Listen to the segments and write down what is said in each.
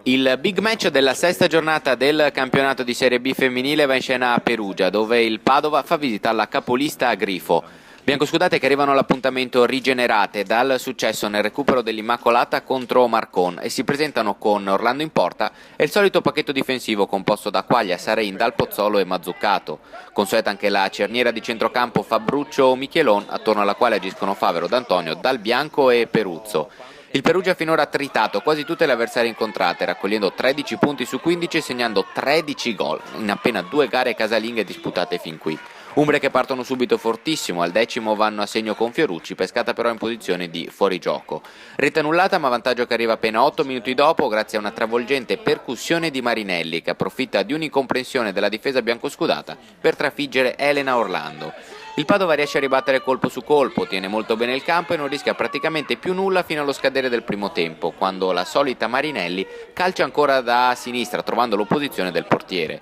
Il big match della sesta giornata del campionato di Serie B femminile va in scena a Perugia, dove il Padova fa visita alla capolista a Grifo. Biancoscudate che arrivano all'appuntamento rigenerate dal successo nel recupero dell'Immacolata contro Marcon e si presentano con Orlando in porta e il solito pacchetto difensivo composto da Quaglia, Sarein, Dal Pozzolo e Mazzuccato. Consueta anche la cerniera di centrocampo Fabbruccio Michelon, attorno alla quale agiscono Favero, D'Antonio, Dal Bianco e Peruzzo. Il Perugia finora ha tritato quasi tutte le avversarie incontrate, raccogliendo 13 punti su 15 e segnando 13 gol in appena 2 gare casalinghe disputate fin qui. Umbre che partono subito fortissimo, al 10° vanno a segno con Fiorucci, pescata però in posizione di fuorigioco. Rete annullata, ma vantaggio che arriva appena 8 minuti dopo grazie a una travolgente percussione di Marinelli che approfitta di un'incomprensione della difesa biancoscudata per trafiggere Elena Orlando. Il Padova riesce a ribattere colpo su colpo, tiene molto bene il campo e non rischia praticamente più nulla fino allo scadere del primo tempo, quando la solita Marinelli calcia ancora da sinistra trovando l'opposizione del portiere.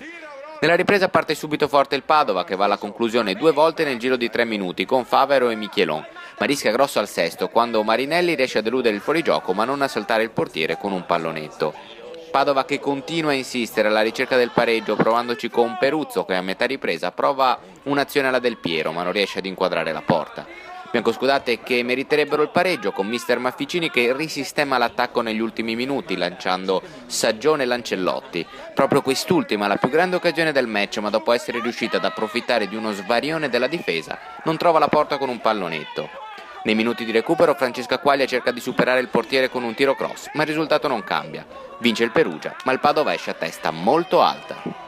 Nella ripresa parte subito forte il Padova che va alla conclusione 2 volte nel giro di 3 minuti con Favero e Michelon, ma rischia grosso al sesto quando Marinelli riesce a deludere il fuorigioco ma non a saltare il portiere con un pallonetto. Padova che continua a insistere alla ricerca del pareggio provandoci con Peruzzo che a metà ripresa prova un'azione alla Del Piero ma non riesce ad inquadrare la porta. Biancoscudate che meriterebbero il pareggio con mister Mafficini che risistema l'attacco negli ultimi minuti lanciando Saggione e Lancellotti. Proprio quest'ultima la più grande occasione del match, ma dopo essere riuscita ad approfittare di uno svarione della difesa non trova la porta con un pallonetto. Nei minuti di recupero Francesca Quaglia cerca di superare il portiere con un tiro cross, ma il risultato non cambia. Vince il Perugia, ma il Padova esce a testa molto alta.